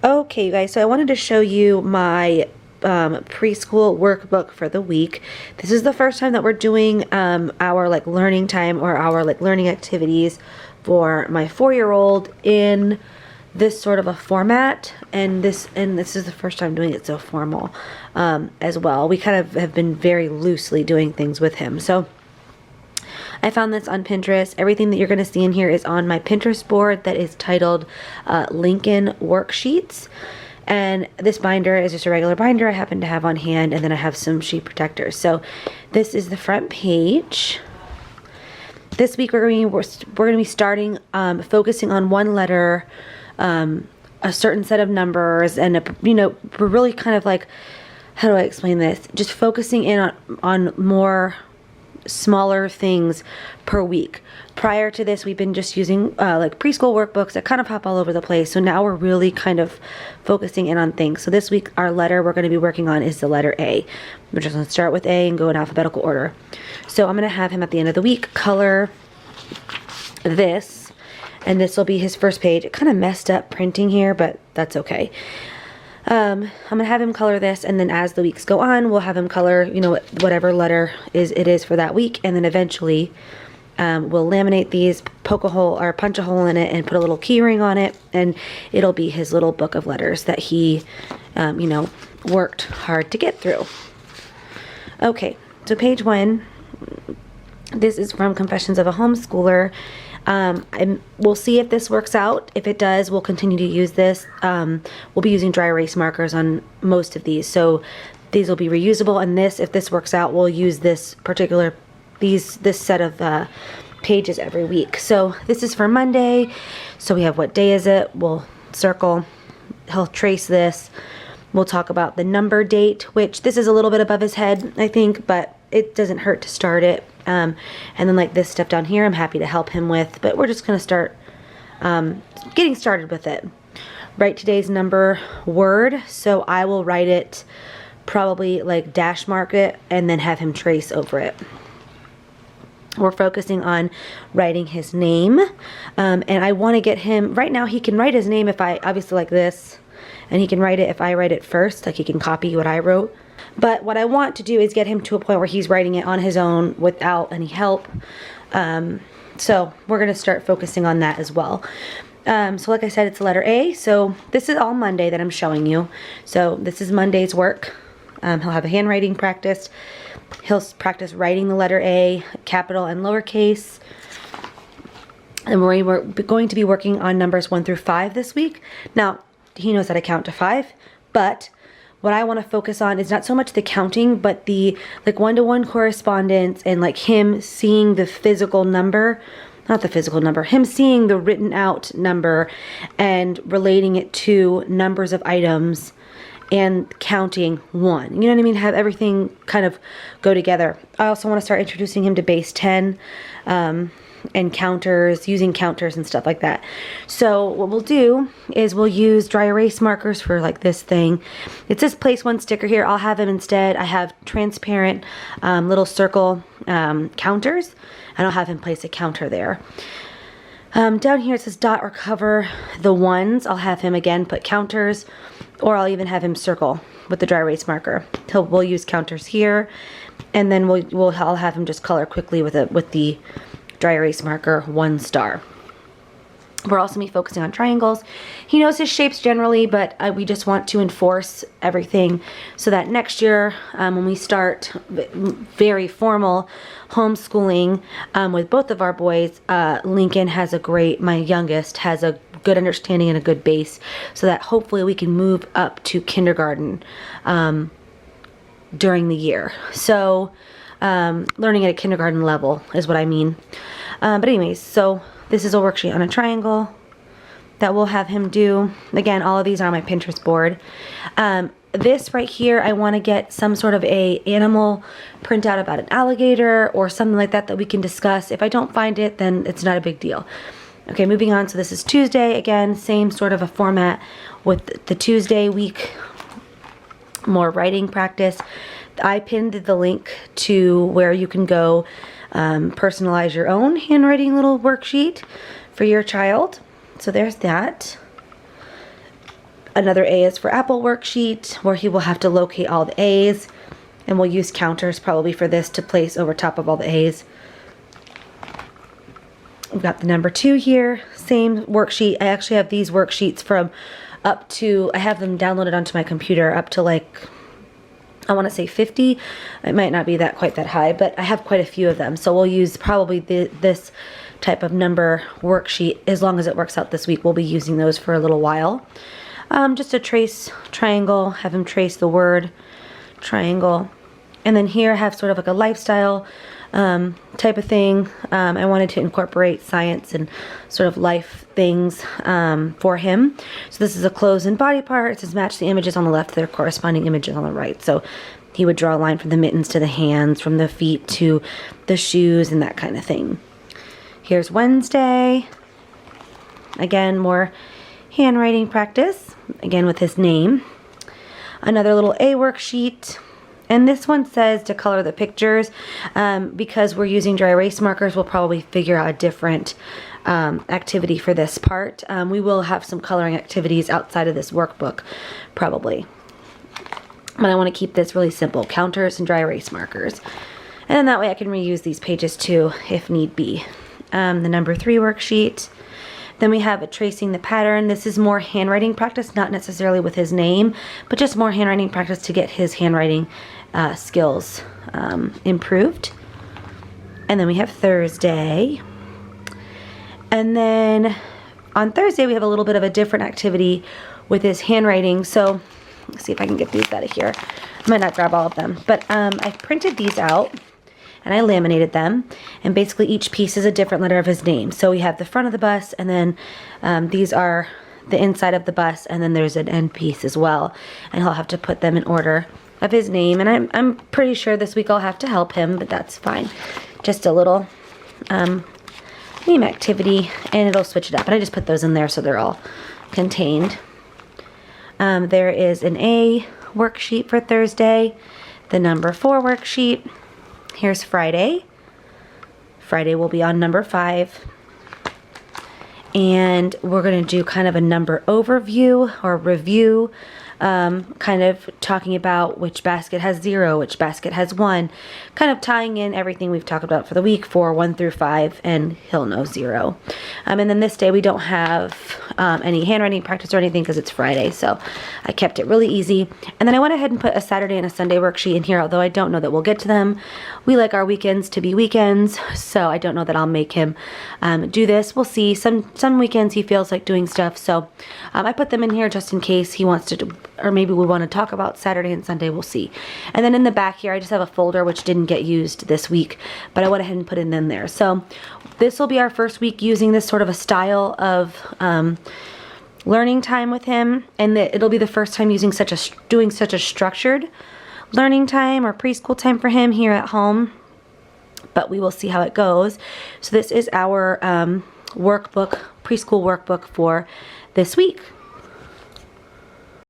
Okay, you guys, so I wanted to show you my preschool workbook for the week. This is the first time that we're doing our like learning time or our like learning activities for my 4-year-old in this sort of a format, and this is the first time doing it so formal as well. We kind of have been very loosely doing things with him. So I found this on Pinterest. Everything that you're going to see in here is on my Pinterest board that is titled Lincoln Worksheets. And this binder is just a regular binder I happen to have on hand, and then I have some sheet protectors. So this is the front page. This week we're going to be starting focusing on one letter, a certain set of numbers, and we're really kind of like, how do I explain this? Just focusing in on more smaller things per week. Prior to this, we've been just using like preschool workbooks that kind of pop all over the place. So now we're really kind of focusing in on things. So this week, our letter we're going to be working on is the letter A. We're just going to start with A and go in alphabetical order. So I'm going to have him at the end of the week color this, and this will be his first page. It kind of messed up printing here, but that's okay. I'm going to have him color this, and then as the weeks go on, we'll have him color, whatever letter it is for that week, and then eventually we'll laminate these, poke a hole or punch a hole in it, and put a little key ring on it, and it'll be his little book of letters that he, worked hard to get through. Okay, so page 1, this is from Confessions of a Homeschooler. And we'll see if this works out. If it does, we'll continue to use this. We'll be using dry erase markers on most of these, so these will be reusable. And if this works out, we'll use this set of pages every week. So this is for Monday. So we have, what day is it? We'll circle. He'll trace this. We'll talk about the number date, which this is a little bit above his head, I think, but it doesn't hurt to start it. And then like this stuff down here, I'm happy to help him with, but we're just going to start getting started with it. Write today's number word. So I will write it, probably like dash mark it, and then have him trace over it. We're focusing on writing his name. And I want to get him, right now he can write his name if I, obviously like this, and he can write it if I write it first, like he can copy what I wrote. But what I want to do is get him to a point where he's writing it on his own without any help. So we're going to start focusing on that as well. So like I said, it's the letter A. So this is all Monday that I'm showing you. So this is Monday's work. He'll have a handwriting practice. He'll practice writing the letter A, capital and lowercase. And we're going to be working on numbers 1 through 5 this week. Now, he knows how to count to 5, but what I want to focus on is not so much the counting, but the like one-to-one correspondence, and like him seeing the physical number, not the physical number, him seeing the written out number and relating it to numbers of items and counting 1. You know what I mean? Have everything kind of go together. I also want to start introducing him to base 10 and counters, using counters and stuff like that. So what we'll do is we'll use dry erase markers for like this thing. It says place 1 sticker here. I'll have him instead. I have transparent little circle counters, and I'll have him place a counter there. Down here it says dot or cover the ones. I'll have him again put counters, or I'll even have him circle with the dry erase marker. We'll use counters here, and then I'll have him just color quickly with the dry erase marker 1 star. We're also going to be focusing on triangles. He knows his shapes generally, but we just want to enforce everything so that next year when we start very formal homeschooling with both of our boys, Lincoln has my youngest has a good understanding and a good base, so that hopefully we can move up to kindergarten during the year. So learning at a kindergarten level is what I mean. But anyways, so this is a worksheet on a triangle that we'll have him do. Again, all of these are on my Pinterest board. This right here, I want to get some sort of a animal printout about an alligator or something like that we can discuss. If I don't find it, then it's not a big deal. Okay, moving on. So this is Tuesday. Again, same sort of a format with the Tuesday week, more writing practice. I pinned the link to where you can go personalize your own handwriting little worksheet for your child. So there's that. Another A is for Apple worksheet, where he will have to locate all the A's, and we'll use counters probably for this to place over top of all the A's. We've got the number 2 here, same worksheet. I actually have these worksheets from up to, I have them downloaded onto my computer up to like, I want to say 50. It might not be that quite that high, but I have quite a few of them. So we'll use probably this type of number worksheet. As long as it works out this week, we'll be using those for a little while. Just to trace triangle, have him trace the word triangle. And then here I have sort of like a lifestyle type of thing. I wanted to incorporate science and sort of life things for him. So this is a clothes and body part. It says match the images on the left to their corresponding images on the right. So he would draw a line from the mittens to the hands, from the feet to the shoes, and that kind of thing. Here's Wednesday. Again, more handwriting practice, again with his name. Another little A worksheet. And this one says to color the pictures. Because we're using dry erase markers, we'll probably figure out a different activity for this part. We will have some coloring activities outside of this workbook, probably. But I want to keep this really simple. Counters and dry erase markers. And then that way I can reuse these pages too, if need be. The number 3 worksheet. Then we have a tracing the pattern. This is more handwriting practice, not necessarily with his name, but just more handwriting practice to get his handwriting skills improved. And then we have Thursday. And then on Thursday, we have a little bit of a different activity with his handwriting. So let's see if I can get these out of here. I might not grab all of them, but I printed these out and I laminated them. And basically each piece is a different letter of his name. So we have the front of the bus, and then these are the inside of the bus, and then there's an end piece as well. And he'll have to put them in order of his name. And I'm pretty sure this week I'll have to help him, but that's fine. Just a little name activity, and it'll switch it up. And I just put those in there so they're all contained. There is an A worksheet for Thursday, the number 4 worksheet. Here's Friday. Friday will be on number 5. And we're going to do kind of a number overview or review, kind of talking about which basket has 0, which basket has 1, kind of tying in everything we've talked about for the week for 1 through 5, and he'll know 0. And then this day we don't have any handwriting practice or anything because it's Friday, so I kept it really easy. And then I went ahead and put a Saturday and a Sunday worksheet in here, although I don't know that we'll get to them. We like our weekends to be weekends, so I don't know that I'll make him do this. We'll see. Some weekends he feels like doing stuff, so I put them in here just in case he wants to do, or maybe we want to talk about Saturday and Sunday. We'll see. And then in the back here, I just have a folder which didn't get used this week, but I went ahead and put it in there. So this will be our first week using this sort of a style of learning time with him, and it'll be the first time doing such a structured learning time or preschool time for him here at home. But we will see how it goes. So this is our workbook, preschool workbook for this week.